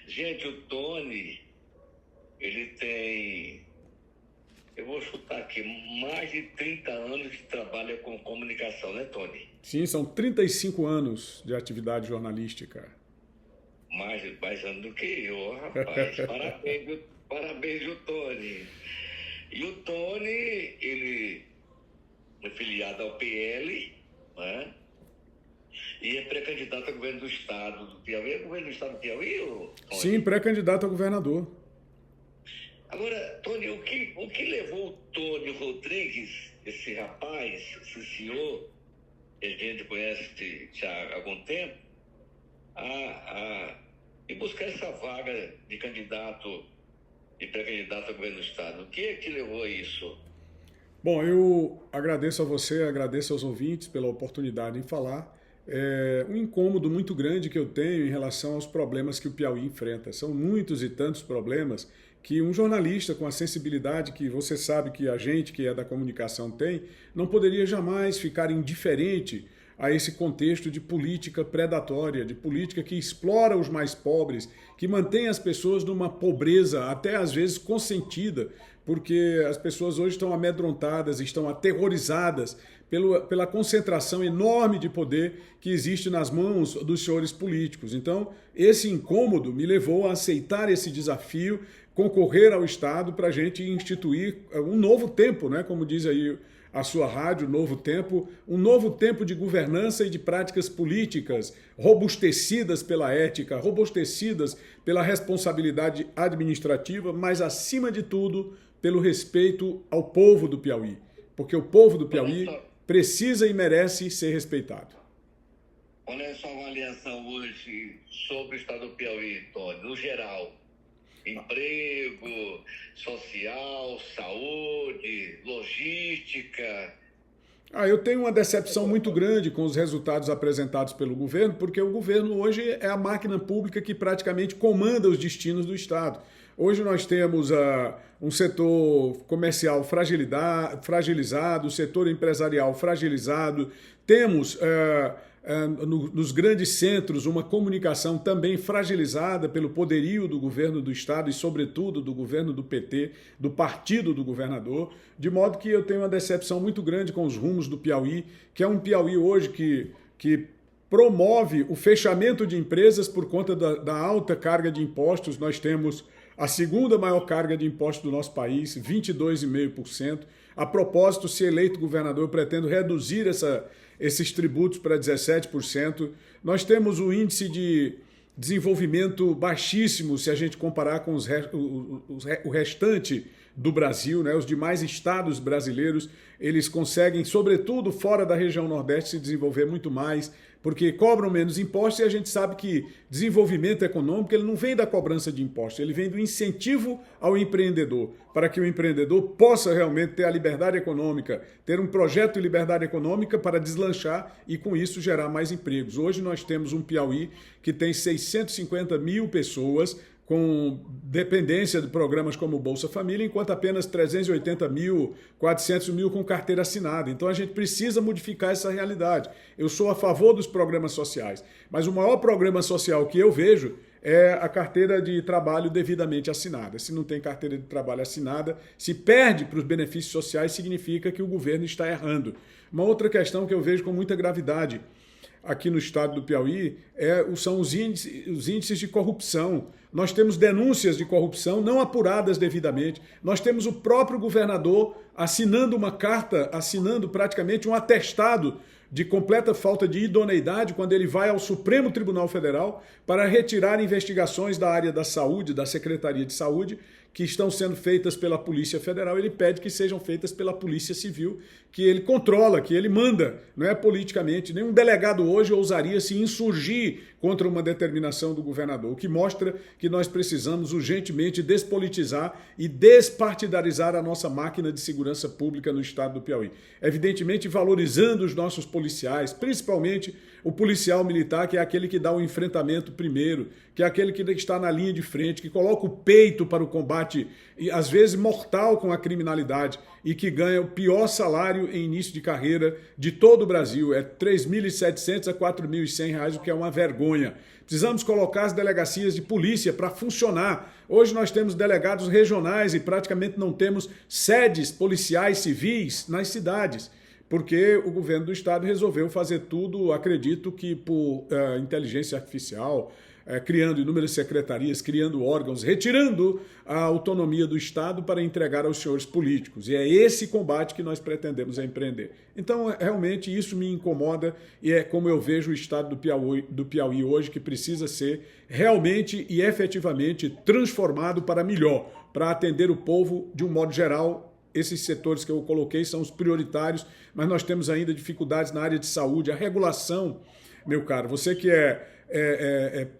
Gente, o Tony, ele tem, eu vou chutar aqui, mais de 30 anos que trabalha com comunicação, né, Tony? Sim, são 35 anos de atividade jornalística. Mais anos do que eu, rapaz. Parabéns, parabéns, viu, Tony. E o Tony, ele é filiado ao PL, né? E é pré-candidato a governo do estado do Piauí. É governo do estado do Piauí, Tony? Sim, pré-candidato a governador. Agora, Tony, o que levou o Tony Rodrigues, esse rapaz, esse senhor, que a gente conhece já há algum tempo, e buscar essa vaga de candidato e pré-candidato a governo do estado? O que é que levou a isso? Bom, eu agradeço a você, agradeço aos ouvintes pela oportunidade de falar. É um incômodo muito grande que eu tenho em relação aos problemas que o Piauí enfrenta. São muitos e tantos problemas que um jornalista com a sensibilidade que você sabe que a gente, que é da comunicação, tem, não poderia jamais ficar indiferente a esse contexto de política predatória, de política que explora os mais pobres, que mantém as pessoas numa pobreza até às vezes consentida, porque as pessoas hoje estão amedrontadas, estão aterrorizadas pela concentração enorme de poder que existe nas mãos dos senhores políticos. Então, esse incômodo me levou a aceitar esse desafio, concorrer ao Estado para a gente instituir um novo tempo, né? Como diz aí a sua rádio, um novo tempo de governança e de práticas políticas robustecidas pela ética, robustecidas pela responsabilidade administrativa, mas, acima de tudo, pelo respeito ao povo do Piauí. Porque o povo do Piauí precisa e merece ser respeitado. Qual é a sua avaliação hoje sobre o estado do Piauí, Tony, no geral? Emprego, social, saúde, logística. Eu tenho uma decepção muito grande com os resultados apresentados pelo governo, porque o governo hoje é a máquina pública que praticamente comanda os destinos do Estado. Hoje nós temos um setor comercial fragilizado, o setor empresarial fragilizado, temos nos grandes centros uma comunicação também fragilizada pelo poderio do governo do Estado e, sobretudo, do governo do PT, do partido do governador, de modo que eu tenho uma decepção muito grande com os rumos do Piauí, que é um Piauí hoje que promove o fechamento de empresas por conta da alta carga de impostos. Nós temos a segunda maior carga de impostos do nosso país, 22,5%. A propósito, se eleito governador, eu pretendo reduzir esses tributos para 17%. Nós temos um índice de desenvolvimento baixíssimo se a gente comparar com o restante do Brasil, né? Os demais estados brasileiros, eles conseguem, sobretudo fora da região Nordeste, se desenvolver muito mais, porque cobram menos impostos, e a gente sabe que desenvolvimento econômico ele não vem da cobrança de impostos, ele vem do incentivo ao empreendedor, para que o empreendedor possa realmente ter a liberdade econômica, ter um projeto de liberdade econômica para deslanchar e, com isso, gerar mais empregos. Hoje nós temos um Piauí que tem 650 mil pessoas com dependência de programas como o Bolsa Família, enquanto apenas 380 mil, 400 mil com carteira assinada. Então a gente precisa modificar essa realidade. Eu sou a favor dos programas sociais, mas o maior programa social que eu vejo é a carteira de trabalho devidamente assinada. Se não tem carteira de trabalho assinada, se perde para os benefícios sociais, significa que o governo está errando. Uma outra questão que eu vejo com muita gravidade aqui no estado do Piauí são os índices de corrupção. Nós temos denúncias de corrupção não apuradas devidamente. Nós temos o próprio governador assinando uma carta, assinando praticamente um atestado de completa falta de idoneidade quando ele vai ao Supremo Tribunal Federal para retirar investigações da área da saúde, da Secretaria de Saúde, que estão sendo feitas pela Polícia Federal. Ele pede que sejam feitas pela Polícia Civil, que ele controla, que ele manda, não é politicamente. Nenhum delegado hoje ousaria se insurgir contra uma determinação do governador, o que mostra que nós precisamos urgentemente despolitizar e despartidarizar a nossa máquina de segurança pública no estado do Piauí. Evidentemente, valorizando os nossos policiais, principalmente o policial militar, que é aquele que dá o enfrentamento primeiro, que é aquele que está na linha de frente, que coloca o peito para o combate, e às vezes mortal, com a criminalidade, e que ganha o pior salário em início de carreira de todo o Brasil. É R$ 3.700 a R$ 4.100, o que é uma vergonha. Precisamos colocar as delegacias de polícia para funcionar. Hoje nós temos delegados regionais e praticamente não temos sedes policiais civis nas cidades, porque o governo do estado resolveu fazer tudo, acredito que por inteligência artificial, criando inúmeras secretarias, criando órgãos, retirando a autonomia do estado para entregar aos senhores políticos. E é esse combate que nós pretendemos empreender. Então, realmente, isso me incomoda e é como eu vejo o estado do Piauí hoje, que precisa ser realmente e efetivamente transformado para melhor, para atender o povo de um modo geral. Esses setores que eu coloquei são os prioritários, mas nós temos ainda dificuldades na área de saúde. A regulação, meu caro, você que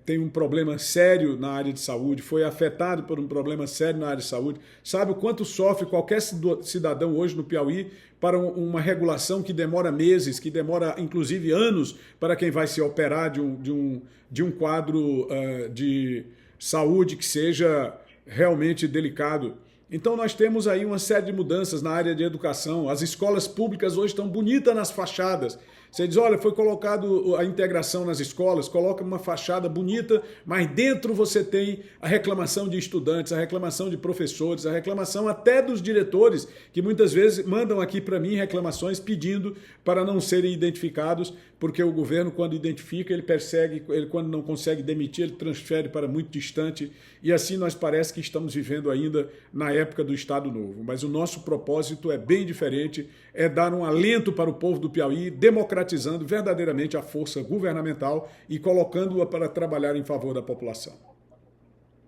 tem um problema sério na área de saúde, foi afetado por um problema sério na área de saúde, sabe o quanto sofre qualquer cidadão hoje no Piauí para uma regulação que demora meses, que demora inclusive anos para quem vai se operar de um quadro de saúde que seja realmente delicado. Então nós temos aí uma série de mudanças na área de educação. As escolas públicas hoje estão bonitas nas fachadas. Você diz, olha, foi colocado a integração nas escolas, coloca uma fachada bonita, mas dentro você tem a reclamação de estudantes, a reclamação de professores, a reclamação até dos diretores, que muitas vezes mandam aqui para mim reclamações pedindo para não serem identificados, porque o governo, quando identifica, ele persegue, ele quando não consegue demitir, ele transfere para muito distante, e assim nós parece que estamos vivendo ainda na época do Estado Novo. Mas o nosso propósito é bem diferente, é dar um alento para o povo do Piauí, democratizando verdadeiramente a força governamental e colocando-a para trabalhar em favor da população.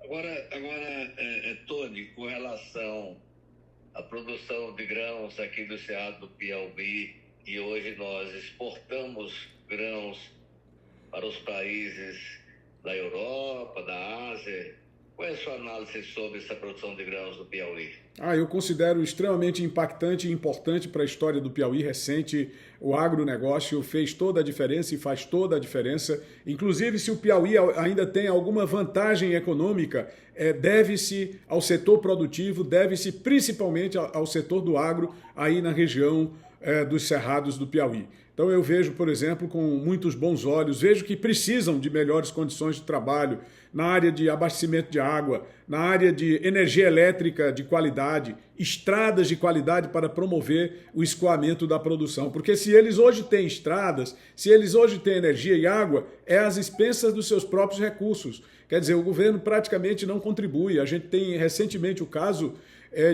Agora Tony, com relação à produção de grãos aqui do Cerrado do Piauí, e hoje nós exportamos grãos para os países da Europa, da Ásia. Qual é a sua análise sobre essa produção de grãos do Piauí? Eu considero extremamente impactante e importante para a história do Piauí recente. O agronegócio fez toda a diferença e faz toda a diferença. Inclusive, se o Piauí ainda tem alguma vantagem econômica, deve-se ao setor produtivo, deve-se principalmente ao setor do agro aí na região dos cerrados do Piauí. Então eu vejo, por exemplo, com muitos bons olhos, vejo que precisam de melhores condições de trabalho na área de abastecimento de água, na área de energia elétrica de qualidade, estradas de qualidade para promover o escoamento da produção. Porque se eles hoje têm estradas, se eles hoje têm energia e água, é às expensas dos seus próprios recursos. Quer dizer, o governo praticamente não contribui. A gente tem recentemente o caso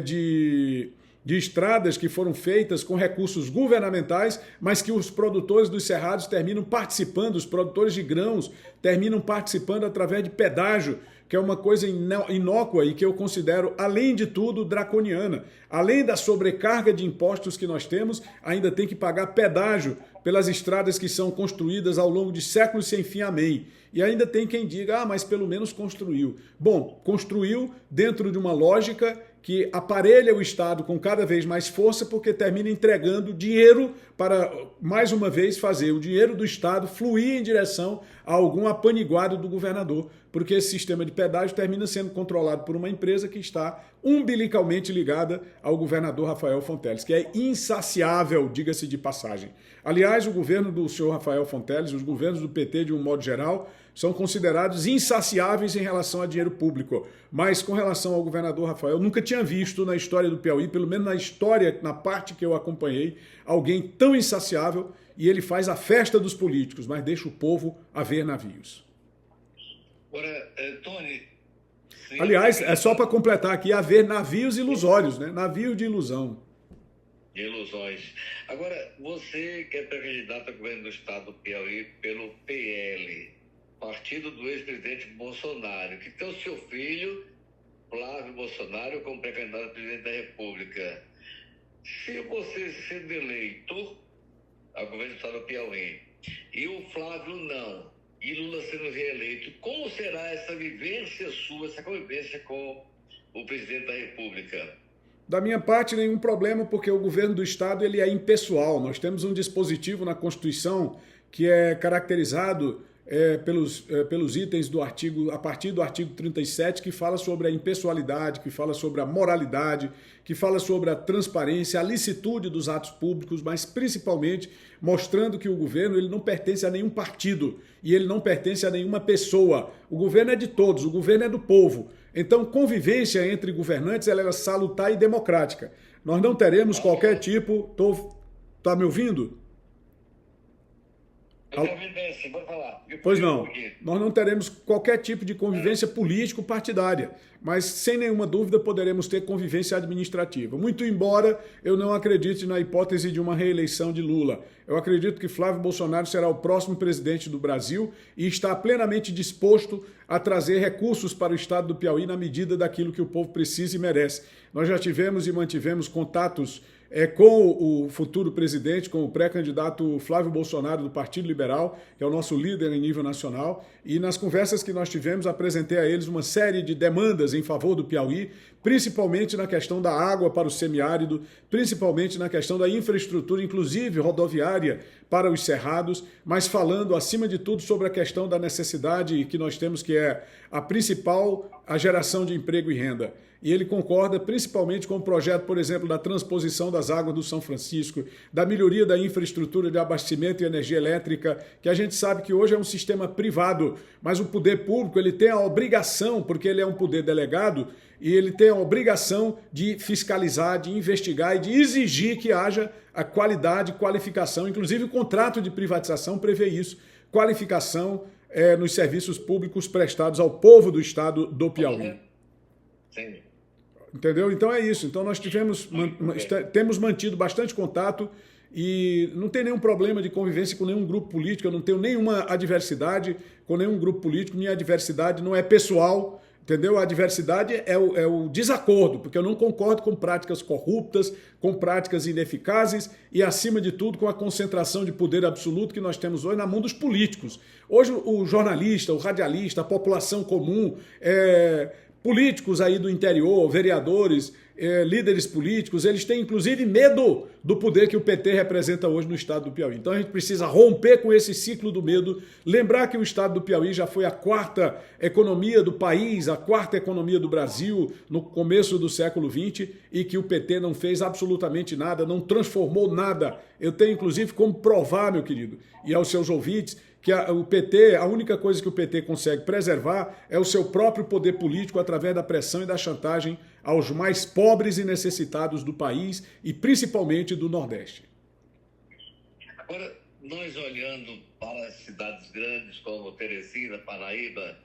de estradas que foram feitas com recursos governamentais, mas que os produtores dos cerrados terminam participando, os produtores de grãos terminam participando através de pedágio, que é uma coisa inócua e que eu considero, além de tudo, draconiana. Além da sobrecarga de impostos que nós temos, ainda tem que pagar pedágio pelas estradas que são construídas ao longo de séculos sem fim, amém. E ainda tem quem diga, mas pelo menos construiu. Bom, construiu dentro de uma lógica que aparelha o Estado com cada vez mais força, porque termina entregando dinheiro para, mais uma vez, fazer o dinheiro do Estado fluir em direção a algum apaniguado do governador, porque esse sistema de pedágio termina sendo controlado por uma empresa que está umbilicalmente ligada ao governador Rafael Fonteles, que é insaciável, diga-se de passagem. Aliás, o governo do senhor Rafael Fonteles, os governos do PT, de um modo geral, são considerados insaciáveis em relação a dinheiro público. Mas com relação ao governador Rafael, nunca tinha visto na história do Piauí, pelo menos na história, na parte que eu acompanhei, alguém tão insaciável, e ele faz a festa dos políticos, mas deixa o povo a ver navios. Agora, Tony... Aliás, é só para completar aqui, haver navios ilusórios, né? Navio de ilusão. De ilusões. Agora, você que é pré-candidato ao governo do estado do Piauí pelo PL, partido do ex-presidente Bolsonaro, que tem o seu filho, Flávio Bolsonaro, como pré-candidato a presidente da República. Se você sendo eleito ao governo do estado do Piauí e o Flávio não, e Lula sendo reeleito, como será essa vivência sua, essa convivência com o presidente da República? Da minha parte, nenhum problema, porque o governo do estado ele é impessoal. Nós temos um dispositivo na Constituição que é caracterizado pelos itens do artigo, a partir do artigo 37, que fala sobre a impessoalidade, que fala sobre a moralidade, que fala sobre a transparência, a licitude dos atos públicos, mas principalmente mostrando que o governo ele não pertence a nenhum partido e ele não pertence a nenhuma pessoa. O governo é de todos, o governo é do povo. Então, convivência entre governantes ela é salutar e democrática. Nós não teremos qualquer tipo... Tá me ouvindo? Pois não, nós não teremos qualquer tipo de convivência político-partidária, mas sem nenhuma dúvida poderemos ter convivência administrativa. Muito embora eu não acredite na hipótese de uma reeleição de Lula. Eu acredito que Flávio Bolsonaro será o próximo presidente do Brasil e está plenamente disposto a trazer recursos para o estado do Piauí na medida daquilo que o povo precisa e merece. Nós já tivemos e mantivemos contatos com o futuro presidente, com o pré-candidato Flávio Bolsonaro do Partido Liberal, que é o nosso líder em nível nacional, e nas conversas que nós tivemos apresentei a eles uma série de demandas em favor do Piauí, principalmente na questão da água para o semiárido, principalmente na questão da infraestrutura, inclusive rodoviária, para os cerrados, mas falando acima de tudo sobre a questão da necessidade que nós temos, que é a principal, a geração de emprego e renda. E ele concorda principalmente com o projeto, por exemplo, da transposição das águas do São Francisco, da melhoria da infraestrutura de abastecimento e energia elétrica, que a gente sabe que hoje é um sistema privado, mas o poder público ele tem a obrigação, porque ele é um poder delegado, e ele tem a obrigação de fiscalizar, de investigar e de exigir que haja a qualidade, qualificação, inclusive o contrato de privatização prevê isso, qualificação nos serviços públicos prestados ao povo do estado do Piauí. Sim. Entendeu? Então é isso. Então nós temos mantido bastante contato e não tem nenhum problema de convivência com nenhum grupo político, eu não tenho nenhuma adversidade com nenhum grupo político, minha adversidade não é pessoal, entendeu? A adversidade é o desacordo, porque eu não concordo com práticas corruptas, com práticas ineficazes e, acima de tudo, com a concentração de poder absoluto que nós temos hoje na mão dos políticos. Hoje o jornalista, o radialista, a população comum, políticos aí do interior, vereadores, líderes políticos, eles têm inclusive medo do poder que o PT representa hoje no estado do Piauí. Então a gente precisa romper com esse ciclo do medo, lembrar que o estado do Piauí já foi a quarta economia do país, a quarta economia do Brasil no começo do século XX e que o PT não fez absolutamente nada, não transformou nada. Eu tenho inclusive como provar, meu querido, e aos seus ouvintes, que o PT, a única coisa que o PT consegue preservar é o seu próprio poder político através da pressão e da chantagem aos mais pobres e necessitados do país e principalmente do Nordeste. Agora, nós olhando para as cidades grandes como Teresina, Paraíba,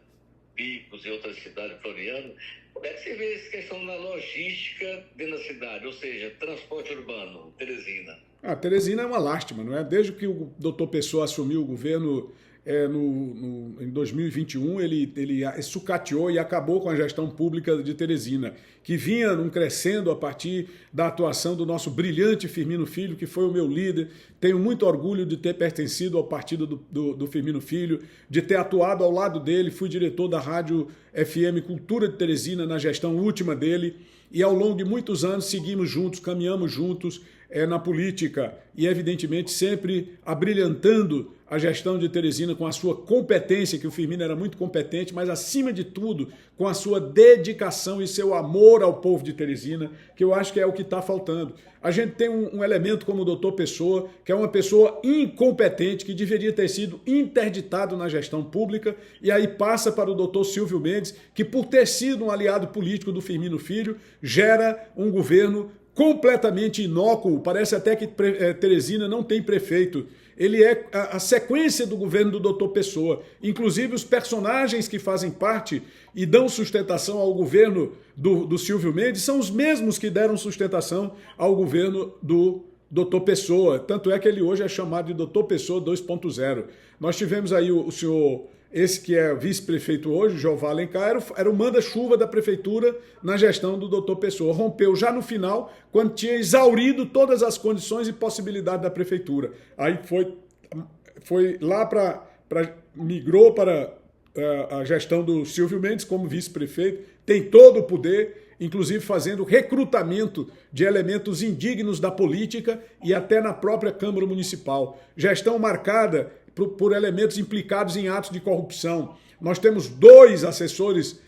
Picos e outras cidades florianas, como é que você vê essa questão da logística dentro da cidade, ou seja, transporte urbano, Teresina? Teresina é uma lástima, não é? Desde que o doutor Pessoa assumiu o governo em 2021, ele sucateou e acabou com a gestão pública de Teresina, que vinha crescendo a partir da atuação do nosso brilhante Firmino Filho, que foi o meu líder. Tenho muito orgulho de ter pertencido ao partido do Firmino Filho, de ter atuado ao lado dele, fui diretor da Rádio FM Cultura de Teresina na gestão última dele, e ao longo de muitos anos seguimos juntos, caminhamos juntos na política e, evidentemente, sempre abrilhantando a gestão de Teresina com a sua competência, que o Firmino era muito competente, mas, acima de tudo, com a sua dedicação e seu amor ao povo de Teresina, que eu acho que é o que está faltando. A gente tem um elemento como o doutor Pessoa, que é uma pessoa incompetente, que deveria ter sido interditado na gestão pública, e aí passa para o doutor Silvio Mendes, que, por ter sido um aliado político do Firmino Filho, gera um governo completamente inócuo. Parece até que Teresina não tem prefeito. Ele é a sequência do governo do doutor Pessoa. Inclusive, os personagens que fazem parte e dão sustentação ao governo do Silvio Mendes são os mesmos que deram sustentação ao governo do doutor Pessoa. Tanto é que ele hoje é chamado de doutor Pessoa 2.0. Nós tivemos aí o senhor... Esse que é vice-prefeito hoje, Jeová Alencar, era o manda-chuva da prefeitura na gestão do doutor Pessoa. Rompeu já no final, quando tinha exaurido todas as condições e possibilidades da prefeitura. Aí foi lá migrou para a gestão do Silvio Mendes como vice-prefeito, tem todo o poder, inclusive fazendo recrutamento de elementos indignos da política e até na própria Câmara Municipal. Gestão marcada por elementos implicados em atos de corrupção. Nós temos 2 assessores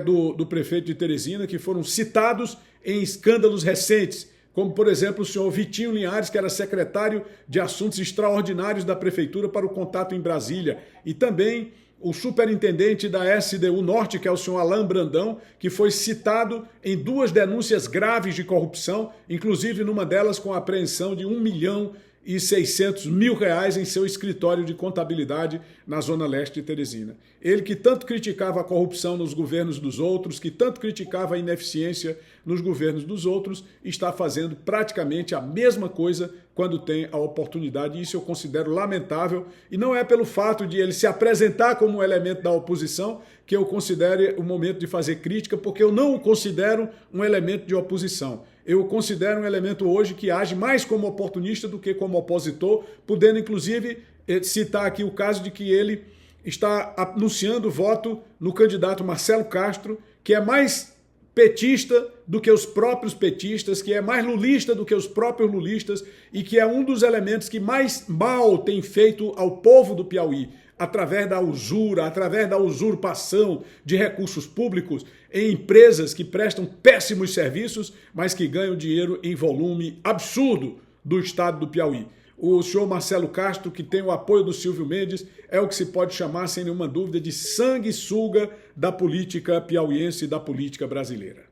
do prefeito de Teresina que foram citados em escândalos recentes, como, por exemplo, o senhor Vitinho Linhares, que era secretário de Assuntos Extraordinários da Prefeitura para o contato em Brasília, e também o superintendente da SDU Norte, que é o senhor Alain Brandão, que foi citado em 2 denúncias graves de corrupção, inclusive numa delas com a apreensão de R$1.600.000 em seu escritório de contabilidade na Zona Leste de Teresina. Ele que tanto criticava a corrupção nos governos dos outros, que tanto criticava a ineficiência nos governos dos outros, está fazendo praticamente a mesma coisa quando tem a oportunidade. Isso eu considero lamentável, e não é pelo fato de ele se apresentar como um elemento da oposição que eu considere o momento de fazer crítica, porque eu não o considero um elemento de oposição. Eu o considero um elemento hoje que age mais como oportunista do que como opositor, podendo inclusive citar aqui o caso de que ele está anunciando voto no candidato Marcelo Castro, que é mais petista do que os próprios petistas, que é mais lulista do que os próprios lulistas e que é um dos elementos que mais mal tem feito ao povo do Piauí, através da usura, através da usurpação de recursos públicos em empresas que prestam péssimos serviços, mas que ganham dinheiro em volume absurdo do estado do Piauí. O senhor Marcelo Castro, que tem o apoio do Silvio Mendes, é o que se pode chamar, sem nenhuma dúvida, de sanguessuga da política piauiense e da política brasileira.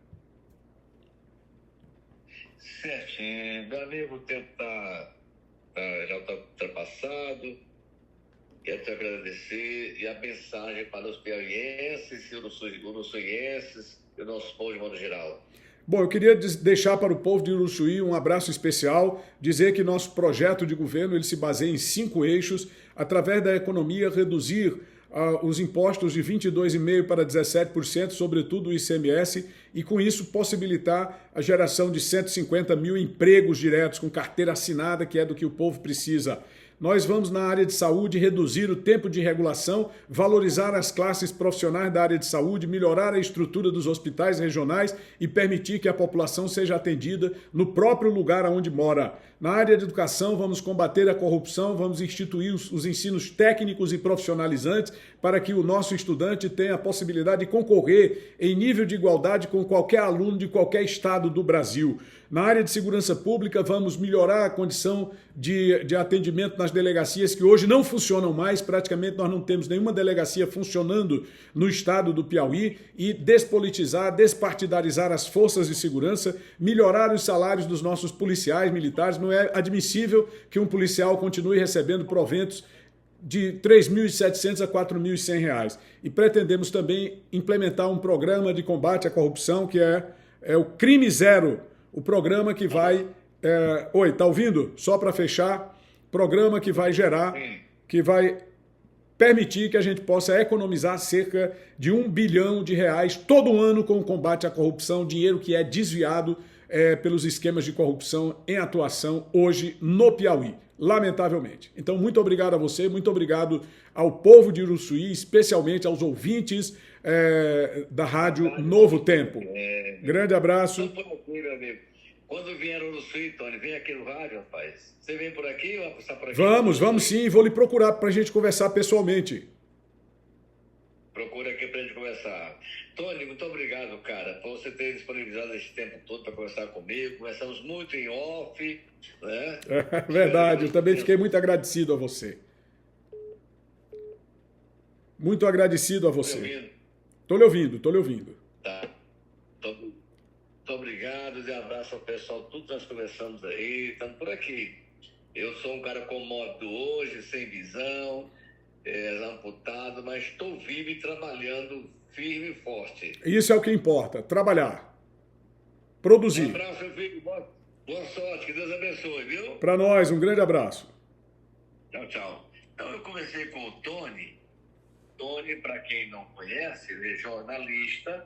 Certinho. Meu amigo, o tempo já está ultrapassado. Quero te agradecer e a mensagem para os piauienses e uruçuienses e o nosso povo de modo geral. Bom, eu queria deixar para o povo de Uruçuí um abraço especial, dizer que nosso projeto de governo ele se baseia em 5 eixos, através da economia reduzir os impostos de 22,5% para 17%, sobretudo o ICMS, e com isso possibilitar a geração de 150 mil empregos diretos com carteira assinada, que é do que o povo precisa. Nós vamos, na área de saúde, reduzir o tempo de regulação, valorizar as classes profissionais da área de saúde, melhorar a estrutura dos hospitais regionais e permitir que a população seja atendida no próprio lugar onde mora. Na área de educação, vamos combater a corrupção, vamos instituir os ensinos técnicos e profissionalizantes para que o nosso estudante tenha a possibilidade de concorrer em nível de igualdade com qualquer aluno de qualquer estado do Brasil. Na área de segurança pública, vamos melhorar a condição de atendimento nas delegacias que hoje não funcionam mais, praticamente nós não temos nenhuma delegacia funcionando no estado do Piauí, e despolitizar, despartidarizar as forças de segurança, melhorar os salários dos nossos policiais militares. Não é admissível que um policial continue recebendo proventos de R$ 3.700 a R$ 4.100. E pretendemos também implementar um programa de combate à corrupção que é o Crime Zero, o programa que vai... Oi, tá ouvindo? Só para fechar, programa que vai gerar, que vai permitir que a gente possa economizar cerca de R$ 1 bilhão todo ano com o combate à corrupção, dinheiro que é desviado pelos esquemas de corrupção em atuação hoje no Piauí, lamentavelmente. Então, muito obrigado a você, muito obrigado ao povo de Uruçuí, especialmente aos ouvintes da Rádio Novo Tempo. Grande abraço. Quando vier no Uruçuí, Tony, vem aqui no rádio, rapaz. Você vem por aqui ou vai passar por aqui? Vamos sim, vou lhe procurar para a gente conversar pessoalmente. Procura aqui para a gente conversar. Tony, muito obrigado, cara, por você ter disponibilizado esse tempo todo para conversar comigo. Conversamos muito em off, né? É verdade, eu também fiquei muito agradecido a você. Muito agradecido a você. Estou lhe ouvindo. Tá. Muito obrigado e abraço ao pessoal, tudo nós conversamos aí, estamos por aqui. Eu sou um cara com moto hoje, sem visão, amputado, mas estou vivo e trabalhando firme e forte. Isso é o que importa, trabalhar, produzir. Um abraço, meu filho, boa sorte, que Deus abençoe, viu? Para nós, um grande abraço. Tchau. Então eu conversei com o Tony. Tony, para quem não conhece, ele é jornalista,